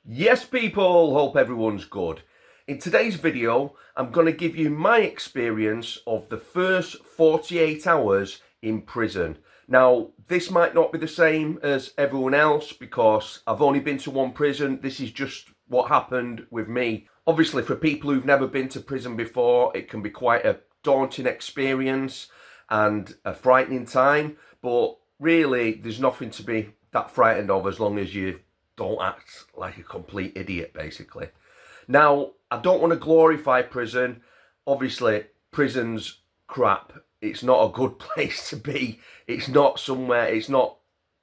Yes, people, hope everyone's good. In today's video, I'm going to give you my experience of the first 48 hours in prison. Now, this might not be the same as everyone else because I've only been to one prison. This is just what happened with me. Obviously, for people who've never been to prison before, it can be quite a daunting experience and a frightening time, but really, there's nothing to be that frightened of as long as you don't act like a complete idiot, basically. Now, I don't want to glorify prison. Obviously, prison's crap. It's not a good place to be. It's not somewhere, it's not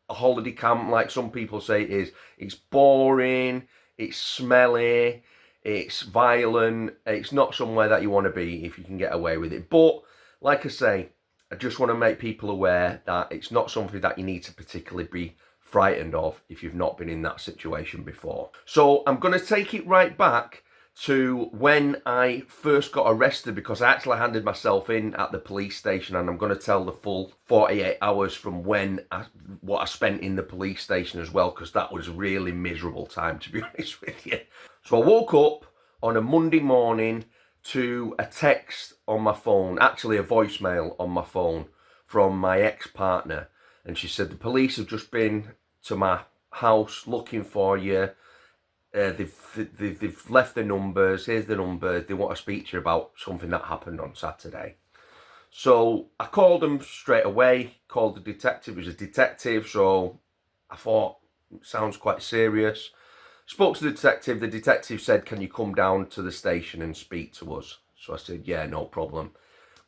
a holiday camp like some people say it is. It's boring, it's smelly, it's violent. It's not somewhere that you want to be if you can get away with it. But, like I say, I just want to make people aware that it's not something that you need to particularly be frightened of if you've not been in that situation before. So I'm going to take it right back to when I first got arrested, because I actually handed myself in at the police station, and I'm going to tell the full 48 hours from what I spent in the police station as well, because that was a really miserable time, to be honest with you. So I woke up on a Monday morning to a text on my phone, actually a voicemail on my phone from my ex-partner, and she said the police have just been to my house looking for you. They've left the numbers. Here's the numbers. They want to speak to you about something that happened on Saturday. So I called them straight away. Called the detective. He was a detective, so I thought it sounds quite serious. Spoke to the detective. The detective said, "Can you come down to the station and speak to us?" So I said, "Yeah, no problem."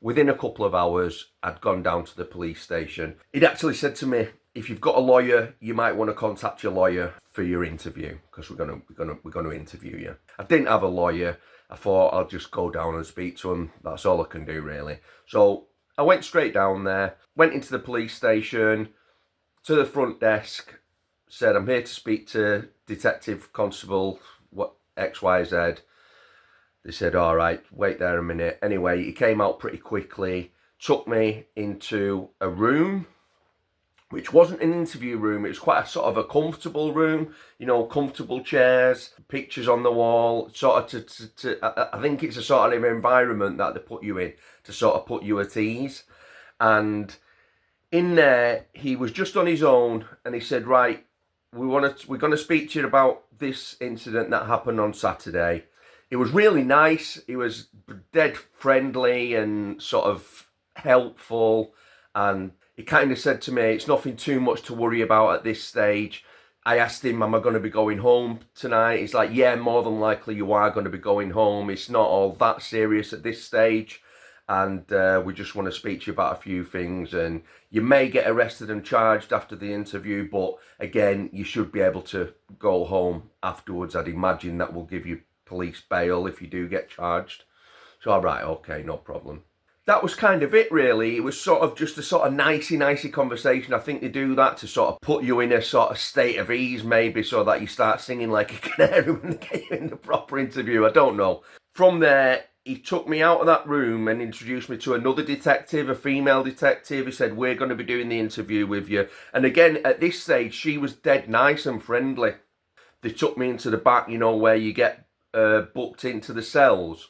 Within a couple of hours, I'd gone down to the police station. He'd actually said to me, "If you've got a lawyer, you might want to contact your lawyer for your interview, because we're going to interview you." I didn't have a lawyer. I thought I'll just go down and speak to him. That's all I can do, really. So I went straight down there, went into the police station, to the front desk, said, "I'm here to speak to Detective Constable XYZ." They said, "All right, wait there a minute." Anyway, he came out pretty quickly, took me into a room, which wasn't an interview room. It was quite a sort of a comfortable room, comfortable chairs, pictures on the wall, sort of I think it's a sort of environment that they put you in to sort of put you at ease. And in there, he was just on his own, and he said, "Right, we're going to speak to you about this incident that happened on Saturday." It was really nice. He was dead friendly and sort of helpful, and he kind of said to me, "It's nothing too much to worry about at this stage." I asked him, "Am I going to be going home tonight?" He's like, "Yeah, more than likely you are going to be going home. It's not all that serious at this stage, and we just want to speak to you about a few things, and you may get arrested and charged after the interview, but again, you should be able to go home afterwards. I'd imagine that will give you police bail if you do get charged." So, all right, okay, no problem. That was kind of it, really. It was sort of just a sort of nicey conversation. I think they do that to sort of put you in a sort of state of ease, maybe, so that you start singing like a canary when they get you in the proper interview. I don't know. From there, he took me out of that room and introduced me to another detective, a female detective. He said, "We're going to be doing the interview with you." And again, at this stage, she was dead nice and friendly. They took me into the back, where you get booked into the cells.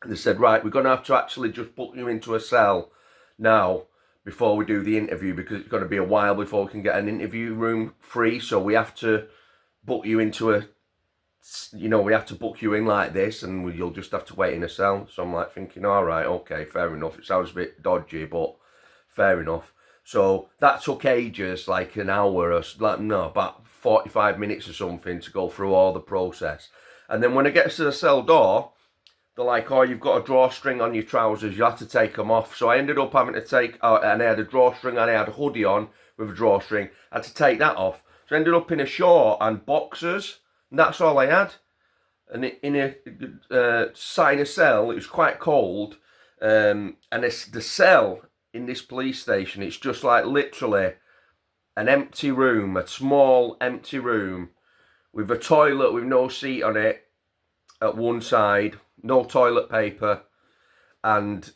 And they said, "Right, we're going to have to actually just book you into a cell now before we do the interview, because it's going to be a while before we can get an interview room free. So we have to book you into we have to book you in like this, and you'll just have to wait in a cell." So I'm like thinking, all right, okay, fair enough. It sounds a bit dodgy, but fair enough. So that took ages, like an hour or about 45 minutes or something to go through all the process. And then when it gets to the cell door, they're like, "Oh, you've got a drawstring on your trousers, you have to take them off." So I ended up having to take, and I had a drawstring and I had a hoodie on with a drawstring. I had to take that off. So I ended up in a short and boxers, and that's all I had. And sat in a cell, it was quite cold, and it's the cell in this police station, it's just like literally an empty room, a small empty room, with a toilet with no seat on it at one side, no toilet paper, and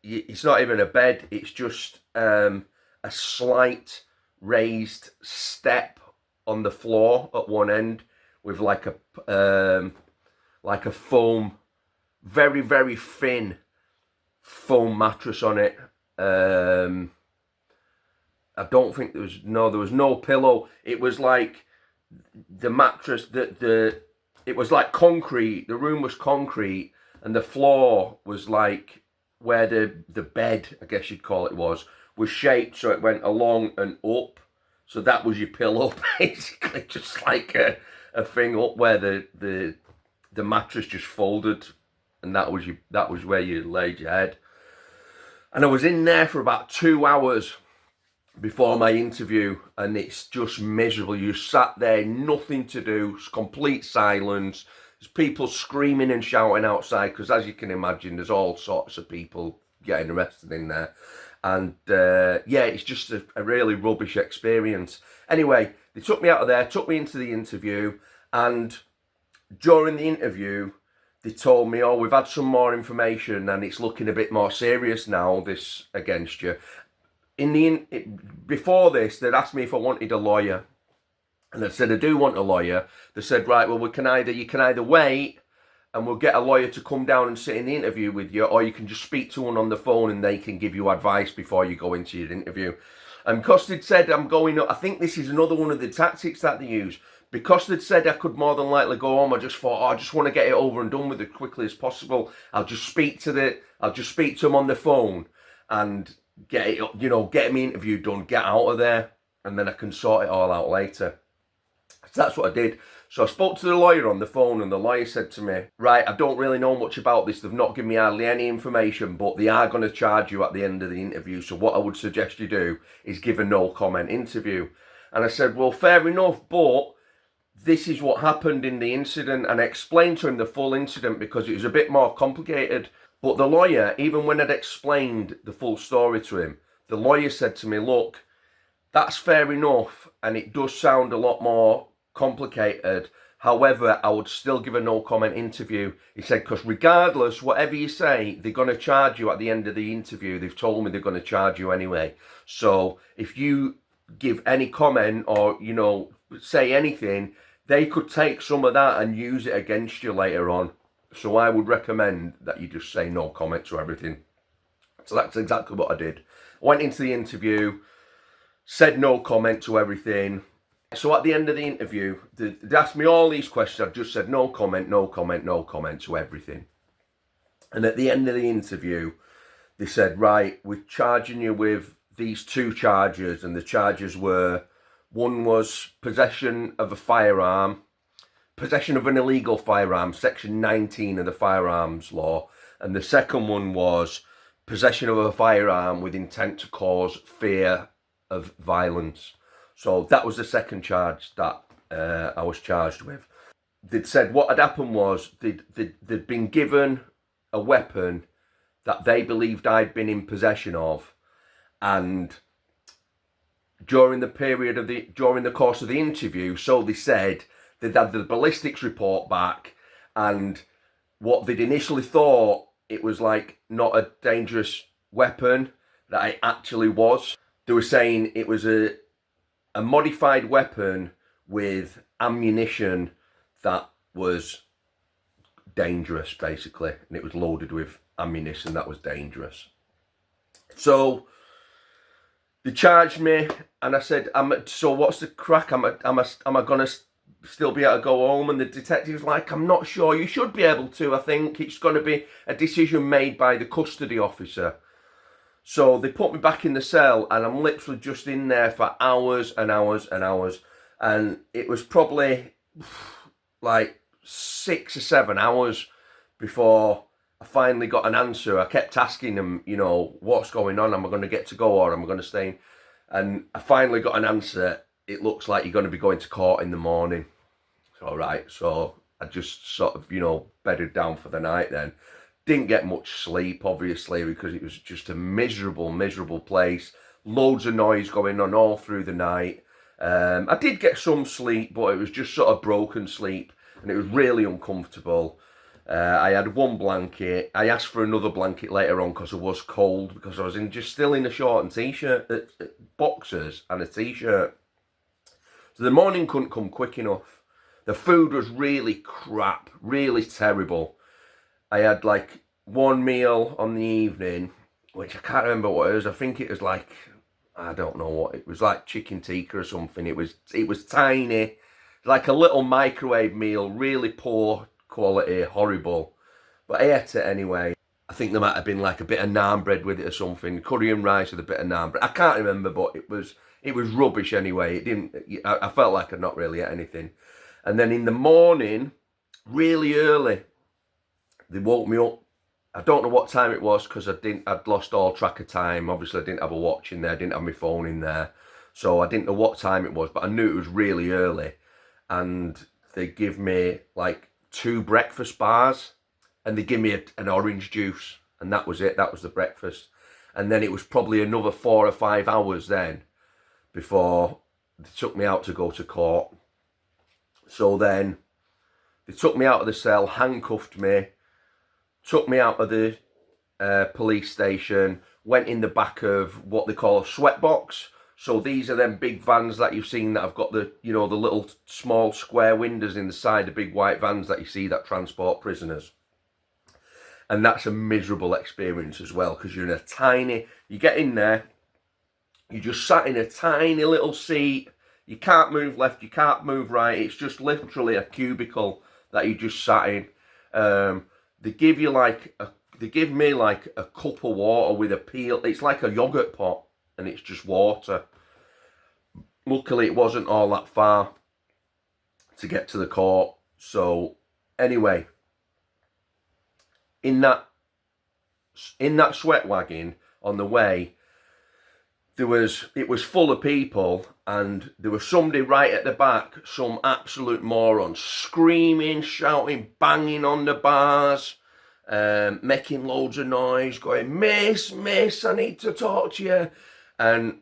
it's not even a bed, it's just a slight raised step on the floor at one end with like a foam, very, very thin foam mattress on it. I don't think there was no pillow. It was like the mattress, it was like concrete. The room was concrete, and the floor was like where the bed, I guess you'd call it, was shaped so it went along and up. So that was your pillow, basically, just like a thing up where the mattress just folded, and that was where you laid your head. And I was in there for about 2 hours before my interview, and it's just miserable. You sat there, nothing to do, complete silence. There's people screaming and shouting outside because, as you can imagine, there's all sorts of people getting arrested in there. And yeah, it's just a really rubbish experience. Anyway, they took me out of there, took me into the interview, and during the interview, they told me, oh, we've had some more information and it's looking a bit more serious now, this against you. Before this, they'd asked me if I wanted a lawyer, and I said I do want a lawyer. They said, right, well, you can either wait and we'll get a lawyer to come down and sit in the interview with you, or you can just speak to one on the phone and they can give you advice before you go into your interview. And because they'd said I'm going up, I think this is another one of the tactics that they use. Because they'd said I could more than likely go home, I just thought, oh, I just want to get it over and done with as quickly as possible. I'll just speak to them on the phone and get my interview done, get out of there, and then I can sort it all out later. So that's what I did. So I spoke to the lawyer on the phone, and the lawyer said to me, right, I don't really know much about this. They've not given me hardly any information, but they are going to charge you at the end of the interview. So what I would suggest you do is give a no comment interview. And I said, well, fair enough, but this is what happened in the incident. And I explained to him the full incident because it was a bit more complicated. But the lawyer, even when I'd explained the full story to him, the lawyer said to me, look, that's fair enough, and it does sound a lot more complicated. However, I would still give a no comment interview. He said, because regardless, whatever you say, they're going to charge you at the end of the interview. They've told me they're going to charge you anyway. So if you give any comment or, say anything, they could take some of that and use it against you later on. So I would recommend that you just say no comment to everything. So that's exactly what I did. I went into the interview, said no comment to everything. So at the end of the interview, they asked me all these questions. I just said no comment, no comment, no comment to everything. And at the end of the interview, they said, right, we're charging you with these 2 charges. And the charges were, one was possession of a firearm, possession of an illegal firearm, section 19 of the firearms law. And the second one was possession of a firearm with intent to cause fear of violence. So that was the second charge that I was charged with. They'd said what had happened was they'd been given a weapon that they believed I'd been in possession of, and during the course of the interview, so they said, they'd had the ballistics report back, and what they'd initially thought it was like not a dangerous weapon that it actually was. They were saying it was a modified weapon with ammunition that was dangerous, basically, and it was loaded with ammunition that was dangerous. So they charged me, and I said, so what's the crack? Am I gonna still be able to go home? And the detective's like, I'm not sure. You should be able to. I think it's going to be a decision made by the custody officer. So they put me back in the cell, and I'm literally just in there for hours and hours and hours. And it was probably like 6 or 7 hours before I finally got an answer. I kept asking them, what's going on? Am I going to get to go, or am I going to stay in? And I finally got an answer. It looks like you're going to be going to court in the morning. All right. So I just sort of, bedded down for the night then. Didn't get much sleep, obviously, because it was just a miserable, miserable place. Loads of noise going on all through the night. I did get some sleep, but it was just sort of broken sleep, and it was really uncomfortable. I had one blanket. I asked for another blanket later on because I was cold, because I was still in a short and t-shirt, boxers and a t-shirt. So the morning couldn't come quick enough. The food was really crap, really terrible. I had like one meal on the evening, which I can't remember what it was. I think it was like, I don't know what it was, like chicken tikka or something. It was tiny, like a little microwave meal, really poor quality, horrible. But I ate it anyway. I think there might have been like a bit of naan bread with it or something, curry and rice with a bit of naan bread. I can't remember, but it was rubbish anyway. It didn't. I felt like I'd not really ate anything. And then in the morning, really early, they woke me up. I don't know what time it was because I'd lost all track of time. Obviously, I didn't have a watch in there. I didn't have my phone in there, so I didn't know what time it was. But I knew it was really early, and they give me like 2 breakfast bars, and they give me an orange juice, and that was it. That was the breakfast, and then it was probably another 4 or 5 hours then before they took me out to go to court. So then they took me out of the cell, handcuffed me, took me out of the police station, went in the back of what they call a sweat box. So these are them big vans that you've seen that have got the, the little small square windows in the side, the big white vans that you see that transport prisoners. And that's a miserable experience as well, because you're in you get in there, you just sat in a tiny little seat. You can't move left, you can't move right. It's just literally a cubicle that you just sat in. They give you they give me like a cup of water with a peel. It's like a yogurt pot, and it's just water. Luckily, it wasn't all that far to get to the court. So anyway, in that sweat wagon on the way, it was full of people, and there was somebody right at the back, some absolute moron, screaming, shouting, banging on the bars, making loads of noise, going, miss, I need to talk to you. And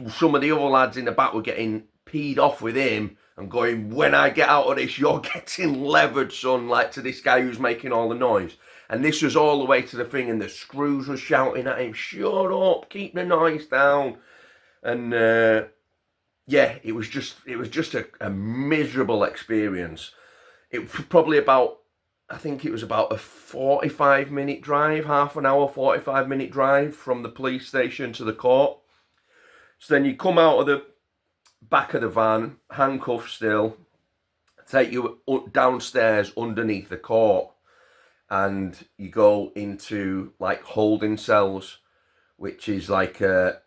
some of the other lads in the back were getting peed off with him and going, when I get out of this, you're getting levered, son, like to this guy who's making all the noise. And this was all the way to the thing, and the screws were shouting at him, shut up, keep the noise down. And yeah, it was just a miserable experience. It was probably about, I think it was about a 45-minute drive, half an hour, 45-minute drive from the police station to the court. So then you come out of the back of the van, handcuffed still, take you downstairs underneath the court, and you go into like holding cells, which is like a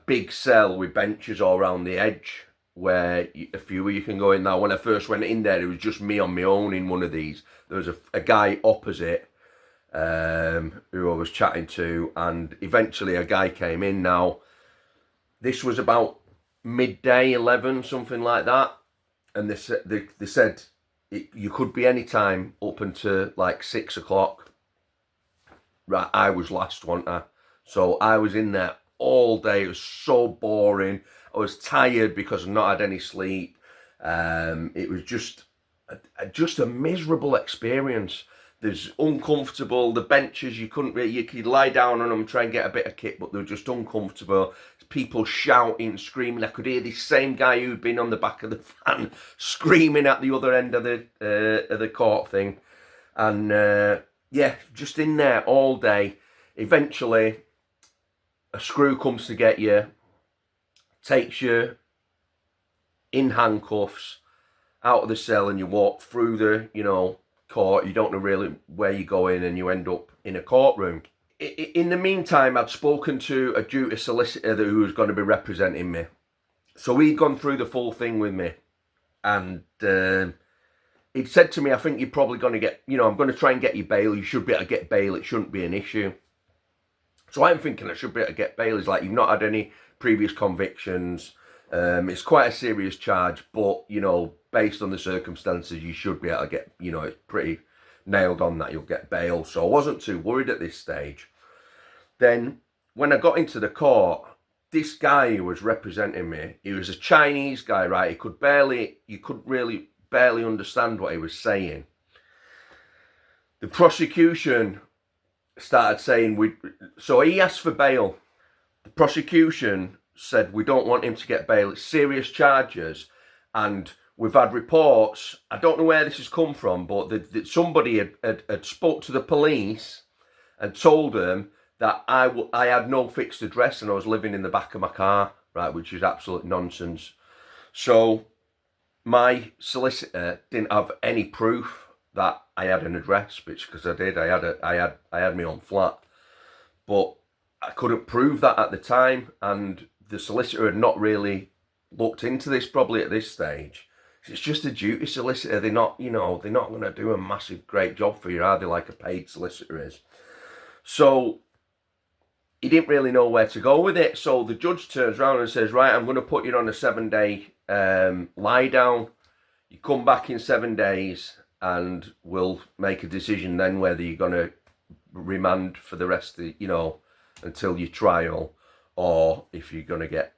big cell with benches all around the edge, where a few you can go in. Now, when I first went in there, it was just me on my own in one of these. There was a guy opposite who I was chatting to, and eventually a guy came in. Now, this was about midday, 11, something like that, and they said you could be any time up until like 6 o'clock. Right, I was last, wasn't I? So I was in there all day. It was so boring. I was tired because I'd not had any sleep. It was just a miserable experience. There's uncomfortable. The benches, you could lie down on them, try and get a bit of kit, but they were just uncomfortable. People shouting, screaming. I could hear this same guy who'd been on the back of the van screaming at the other end of the court thing. And yeah, just in there all day. Eventually, a screw comes to get you, takes you in handcuffs out of the cell, and you walk through the, court. You don't know really where you're going, and you end up in a courtroom. In the meantime, I'd spoken to a duty solicitor who was going to be representing me. So he'd gone through the full thing with me, and he'd said to me, I think you're probably going to get, I'm going to try and get you bail. You should be able to get bail. It shouldn't be an issue. So I'm thinking I should be able to get bail. He's like, you've not had any previous convictions. It's quite a serious charge, but, based on the circumstances, you should be able to get, it's pretty nailed on that you'll get bail. So I wasn't too worried at this stage. Then when I got into the court, this guy who was representing me, he was a Chinese guy, right? You couldn't really barely understand what he was saying. The prosecution started saying, so he asked for bail. The prosecution said we don't want him to get bail. It's serious charges, and we've had reports. I don't know where this has come from, but that somebody had spoke to the police and told them that I had no fixed address and I was living in the back of my car, right, which is absolute nonsense. So my solicitor didn't have any proof that I had an address, because I did. I had my own flat, but I couldn't prove that at the time, and the solicitor had not really looked into this probably at this stage. It's just a duty solicitor. They're not, they're not going to do a massive great job for you, are they, like a paid solicitor is? So he didn't really know where to go with it. So the judge turns around and says, right, I'm going to put you on a 7-day lie down. You come back in 7 days and we'll make a decision then whether you're going to remand for the rest of until your trial, or if you're going to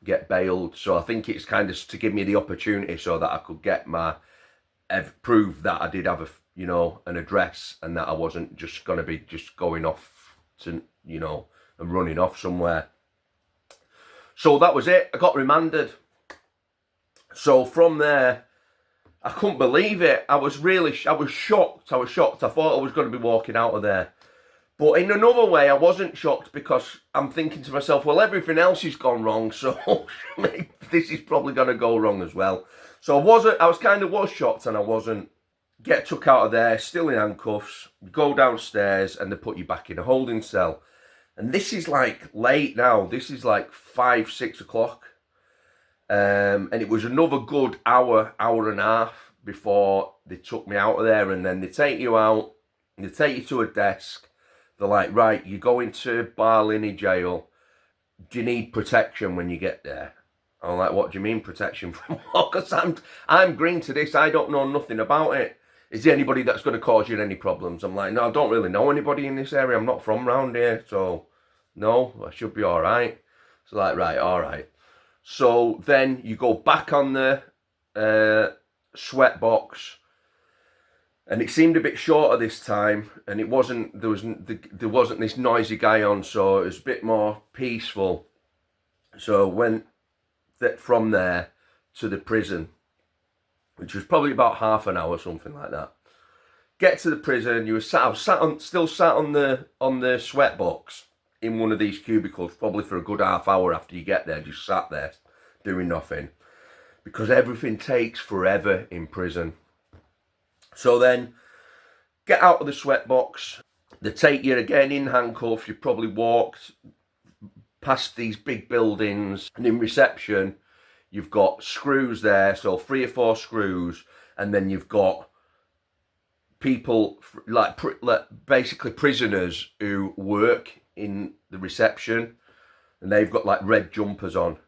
get bailed. So I think it's kind of to give me the opportunity so that I could get prove that I did have an address, and that I wasn't just going to be just going off to, and running off somewhere. So that was it. I got remanded. So from there, I couldn't believe it. I was shocked. I thought I was going to be walking out of there. But in another way, I wasn't shocked, because I'm thinking to myself, well, everything else has gone wrong, so this is probably going to go wrong as well. So I was shocked, and I wasn't. Get took out of there, still in handcuffs, go downstairs, and they put you back in a holding cell. And this is like late now. This is like 5, 6 o'clock. And it was another good hour and a half before they took me out of there. And then they take you out, they take you to a desk. They're like, right, you go into Barlinnie jail. Do you need protection when you get there? I'm like, what do you mean protection from what? Because I'm green to this. I don't know nothing about it. Is there anybody that's going to cause you any problems? I'm like, no, I don't really know anybody in this area. I'm not from around here. So, no, I should be all right. So like, right, all right. So then you go back on the sweat box, and it seemed a bit shorter this time, and there wasn't this noisy guy on, so it was a bit more peaceful. So went from there to the prison, which was probably about half an hour, something like that. Get to the prison, I was still sat on the sweat box in one of these cubicles, probably for a good half hour after you get there, just sat there doing nothing, because everything takes forever in prison. So then, get out of the sweat box, they take you again in handcuffs. You probably walked past these big buildings, and in reception, you've got screws there, so 3 or 4 screws, and then you've got people, like basically prisoners who work in the reception, and they've got like red jumpers on,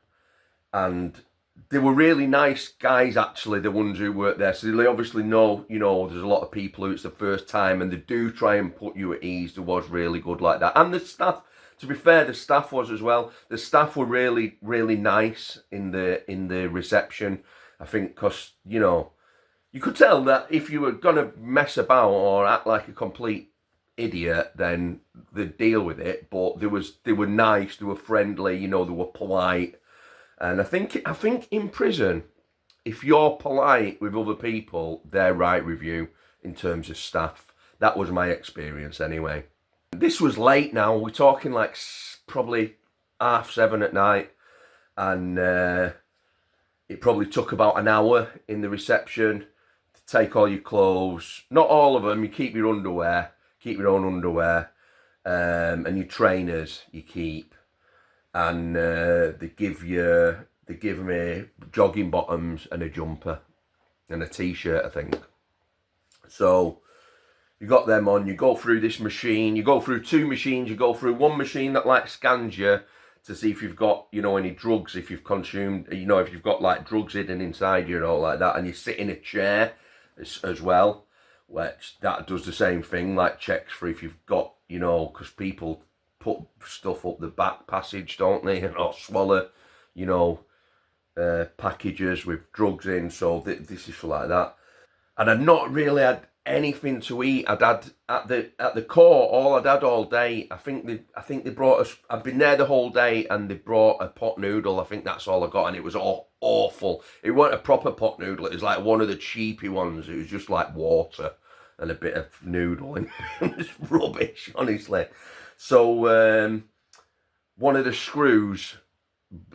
and they were really nice guys, actually, the ones who work there. So they obviously know, there's a lot of people who it's the first time, and they do try and put you at ease. There was really good like that. And the staff, to be fair, the staff was as well. The staff were really, really nice in the reception. I think because, you could tell that if you were going to mess about or act like a complete idiot, then they'd deal with it. But they were nice, they were friendly, they were polite. And I think in prison, if you're polite with other people, they're right with you in terms of staff. That was my experience anyway. This was late now. We're talking like probably 7:30 at night. And it probably took about an hour in the reception to take all your clothes. Not all of them. You keep your underwear. Keep your own underwear. And your trainers you keep. And they give me jogging bottoms and a jumper and a t-shirt, I think. So you got them on, you go through this machine, you go through 2 machines, you go through one machine that like scans you to see if you've got, any drugs, if you've consumed, if you've got like drugs hidden inside you and all like that, and you sit in a chair as well, which that does the same thing, like checks for if you've got, because people put stuff up the back passage, don't they, or swallow, packages with drugs in. So this is for like that. And I'd not really had anything to eat. I'd had at the core all I'd had all day. I think they brought us. I'd been there the whole day, and they brought a pot noodle. I think that's all I got, and it was all awful. It wasn't a proper pot noodle. It was like one of the cheapy ones. It was just like water and a bit of noodle, and it was rubbish, honestly. So one of the screws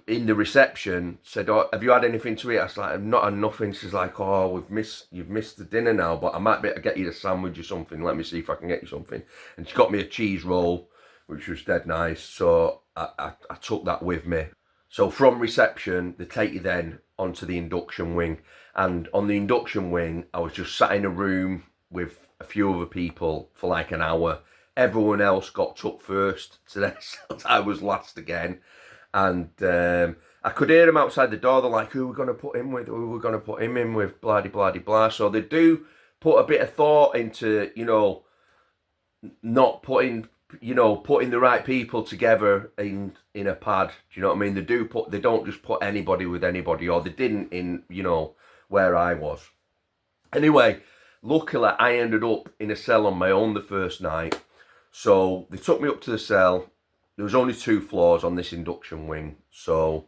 in the reception said, "Oh, have you had anything to eat?" I was like, "I've not had nothing." She's like, "Oh, you've missed the dinner now, but I might be able to get you a sandwich or something. Let me see if I can get you something." And she got me a cheese roll, which was dead nice. So I took that with me. So from reception, they take you then onto the induction wing. And on the induction wing, I was just sat in a room with a few other people for like an hour. Everyone else got took first today, so I was last again. And I could hear them outside the door. They're like, "Who are we going to put him with? Who are we going to put him in with? Blah, blah, blah, blah." So they do put a bit of thought into, not putting, putting the right people together in a pad. Do you know what I mean? They don't just put anybody with anybody, or they didn't in, where I was. Anyway, luckily I ended up in a cell on my own the first night. So they took me up to the cell. There was only 2 floors on this induction wing, so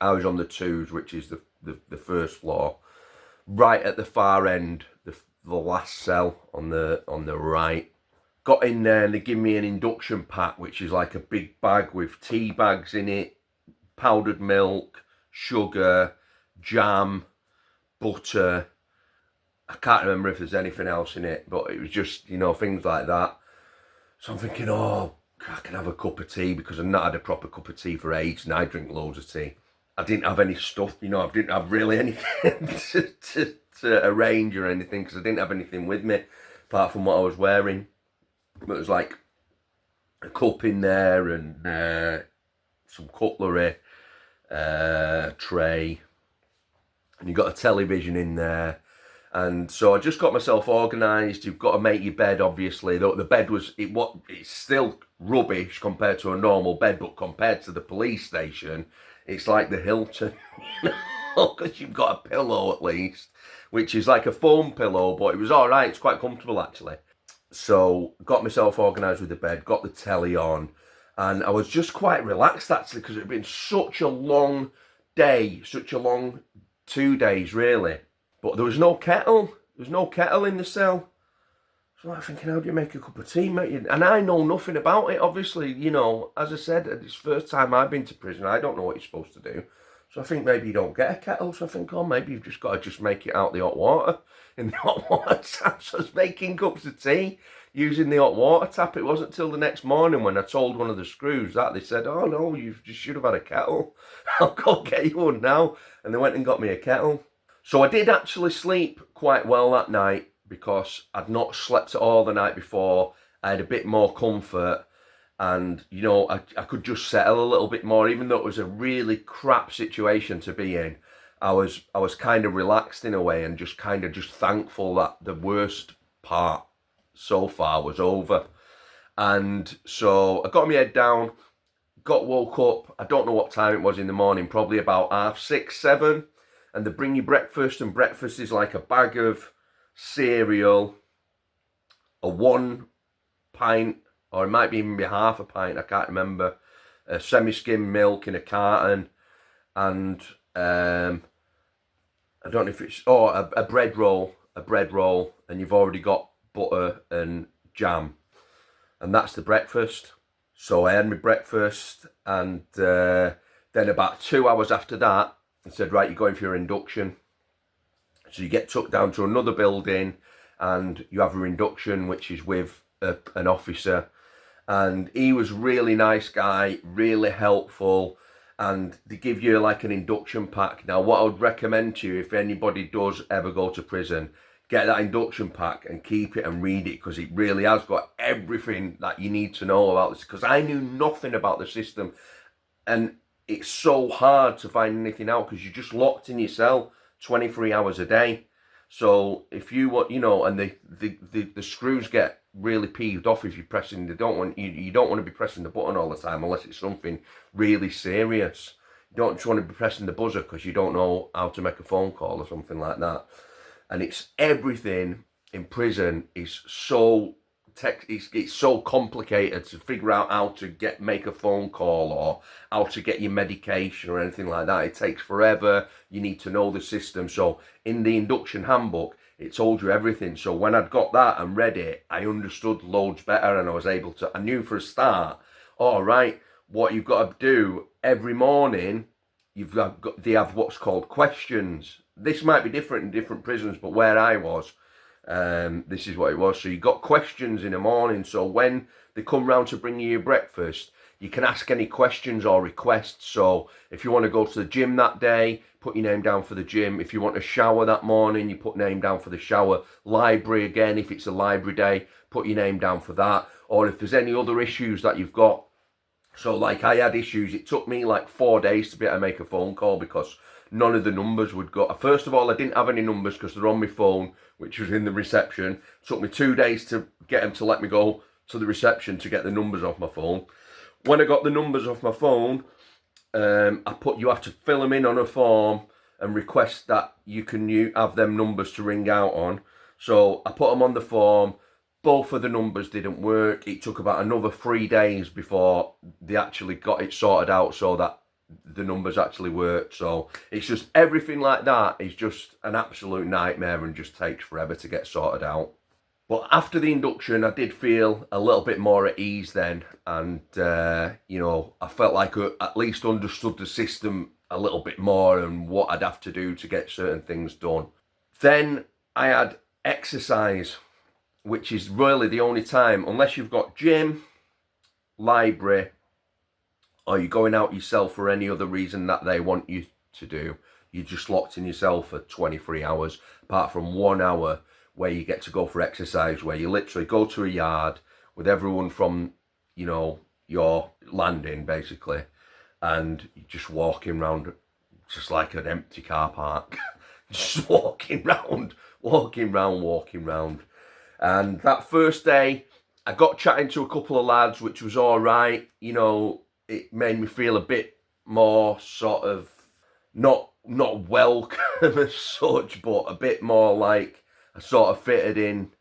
I was on the 2s, which is the first floor, right at the far end, the last cell on the right. Got in there and they give me an induction pack, which is like a big bag with tea bags in it, powdered milk, sugar, jam, butter. I can't remember if there's anything else in it, but it was just, things like that. So I'm thinking, oh, I can have a cup of tea, because I've not had a proper cup of tea for ages, and I drink loads of tea. I didn't have any stuff, I didn't have really anything to arrange or anything, because I didn't have anything with me apart from what I was wearing. But there was like a cup in there and some cutlery, tray, and you got a television in there. And so I just got myself organised. You've got to make your bed, obviously. The bed it's still rubbish compared to a normal bed, but compared to the police station, it's like the Hilton, because you've got a pillow at least, which is like a foam pillow, but it was all right. It's quite comfortable, actually. So got myself organised with the bed, got the telly on, and I was just quite relaxed, actually, because it had been such a long day, such a long 2 days, really. But there was no kettle. There was no kettle in the cell. So I'm thinking, how do you make a cup of tea, mate? And I know nothing about it, obviously. As I said, it's the first time I've been to prison. I don't know what you're supposed to do. So I think maybe you don't get a kettle. So I think, maybe you've just got to make it out the hot water. In the hot water tap. So I was making cups of tea using the hot water tap. It wasn't till the next morning when I told one of the screws that, they said, "Oh, no, you just should have had a kettle. I'll go get you one now." And they went and got me a kettle. So I did actually sleep quite well that night, because I'd not slept at all the night before. I had a bit more comfort, and I could just settle a little bit more, even though it was a really crap situation to be in. I was kind of relaxed in a way, and just thankful that the worst part so far was over. And so I got my head down, woke up. I don't know what time it was in the morning, probably about 6:30, 7. And they bring you breakfast, and breakfast is like a bag of cereal, a 1 pint, or it might even be half a pint, I can't remember, a semi-skimmed milk in a carton, and I don't know if it's, a bread roll, and you've already got butter and jam, and that's the breakfast. So I had my breakfast, and then about 2 hours after that, they said, "Right, you're going for your induction." So you get took down to another building, and you have your induction, which is with an officer. And he was really nice guy, really helpful, and they give you like an induction pack. Now, what I would recommend to you, if anybody does ever go to prison, get that induction pack and keep it and read it, because it really has got everything that you need to know about this. Because I knew nothing about the system, and it's so hard to find anything out, because you're just locked in your cell 23 hours a day. So if you want, and the screws get really peeved off if you're pressing. You don't want to be pressing the button all the time unless it's something really serious. You don't just want to be pressing the buzzer because you don't know how to make a phone call or something like that. And it's everything in prison is so it's so complicated to figure out how to make a phone call or how to get your medication or anything like that. It takes forever. You need to know the system. So in the induction handbook, it told you everything. So when I'd got that and read it, I understood loads better, and I was able to, I knew for a start, all right, what you've got to do every morning, they have what's called questions. This might be different in different prisons, but where I was, this is what it was. So you got questions in the morning. So when they come round to bring you your breakfast, you can ask any questions or requests. So if you want to go to the gym that day, put your name down for the gym. If you want a shower that morning, you put name down for the shower. Library again, if it's a library day, put your name down for that. Or if there's any other issues that you've got. So like I had issues, it took me like 4 days to be able to make a phone call because none of the numbers would go. First of all, I didn't have any numbers because they're on my phone, which was in the reception. It took me 2 days to get them to let me go to the reception to get the numbers off my phone. When I got the numbers off my phone, you have to fill them in on a form and request that you have them numbers to ring out on. So I put them on the form. Both of the numbers didn't work. It took about another 3 days before they actually got it sorted out so that the numbers actually worked. So it's just everything like that is just an absolute nightmare and just takes forever to get sorted out. But after the induction, I did feel a little bit more at ease then. And, I felt like I at least understood the system a little bit more and what I'd have to do to get certain things done. Then I had exercise, which is really the only time, unless you've got gym, library, or you're going out yourself for any other reason that they want you to do, you're just locked in yourself for 23 hours, apart from 1 hour where you get to go for exercise, where you literally go to a yard with everyone from, your landing, basically, and you're just walking around, just like an empty car park, just walking round. And that first day, I got chatting to a couple of lads, which was all right. It made me feel a bit more sort of not welcome as such, but a bit more like I sort of fitted in,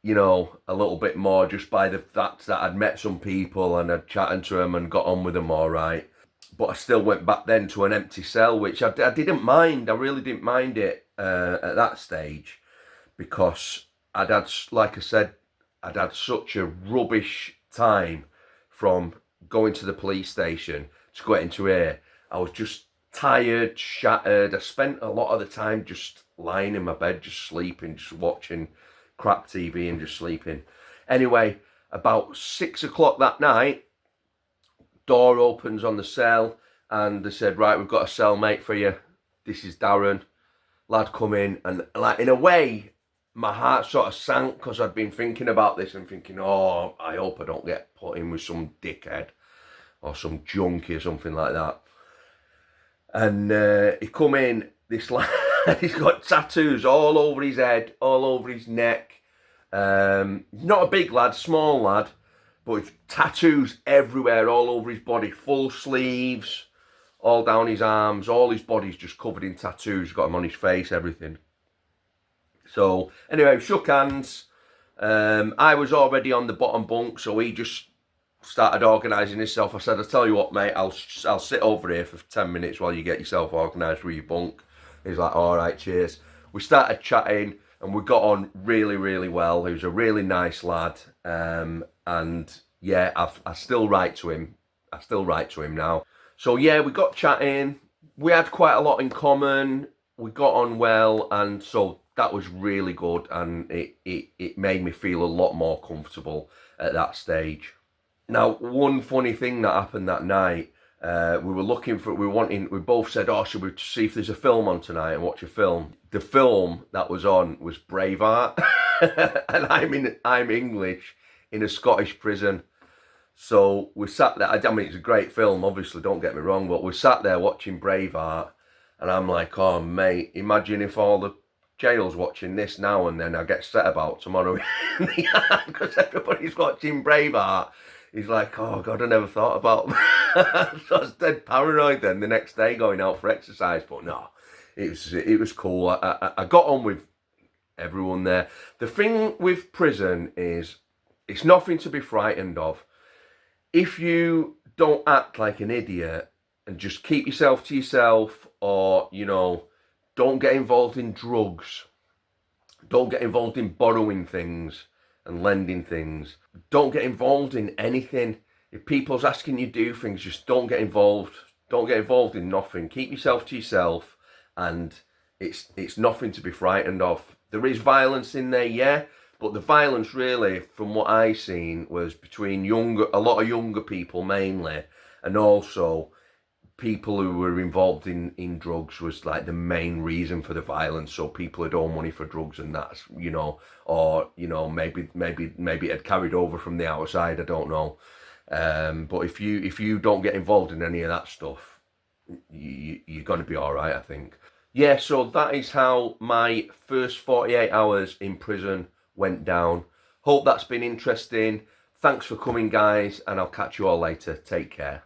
a little bit more just by the fact that I'd met some people and I'd chatted to them and got on with them all right. But I still went back then to an empty cell, which I didn't mind. I really didn't mind it at that stage because like I said, I'd had such a rubbish time from going to the police station to go into here. I was just tired, shattered. I spent a lot of the time just lying in my bed, just sleeping, just watching crap TV and just sleeping. Anyway, about 6 o'clock that night, door opens on the cell and they said, right, we've got a cellmate for you. This is Darren. Lad come in, and like in a way, my heart sort of sank because I'd been thinking about this and thinking, oh, I hope I don't get put in with some dickhead or some junkie or something like that. And he come in, this lad, he's got tattoos all over his head, all over his neck. Not a big lad, small lad, but tattoos everywhere, all over his body, full sleeves, all down his arms, all his body's just covered in tattoos. He's got them on his face, everything. So anyway, we shook hands. I was already on the bottom bunk, so he just started organising himself. I said, I'll tell you what, mate, I'll sit over here for 10 minutes while you get yourself organised with your bunk. He's like, all right, cheers. We started chatting and we got on really, really well. He was a really nice lad. And yeah, I still write to him. I still write to him now. So yeah, we got chatting. We had quite a lot in common. We got on well, and so that was really good, and it made me feel a lot more comfortable at that stage. Now, one funny thing that happened that night, we both said, oh, should we see if there's a film on tonight and watch a film? The film that was on was Braveheart, and I'm English in a Scottish prison. So we sat there, I mean, it's a great film, obviously, don't get me wrong, but we sat there watching Braveheart, and I'm like, oh, mate, imagine if all the jail's watching this now and then I get set about tomorrow in the yard because everybody's watching Braveheart. He's like, oh, God, I never thought about that. So I was dead paranoid then the next day going out for exercise, but no, it was cool. I got on with everyone there. The thing with prison is it's nothing to be frightened of. If you don't act like an idiot and just keep yourself to yourself, or, you know, don't get involved in drugs, don't get involved in borrowing things and lending things, don't get involved in anything. If people's asking you to do things, just don't get involved. Don't get involved in nothing. Keep yourself to yourself, and it's nothing to be frightened of. There is violence in there, yeah, but the violence really, from what I seen, was between a lot of younger people mainly, and also people who were involved in drugs was like the main reason for the violence. So people had owed money for drugs, and that's, you know, or, you know, maybe it had carried over from the outside, I don't know. But if you don't get involved in any of that stuff, you're going to be all right, I think. Yeah, so that is how my first 48 hours in prison went down. Hope that's been interesting. Thanks for coming, guys, and I'll catch you all later. Take care.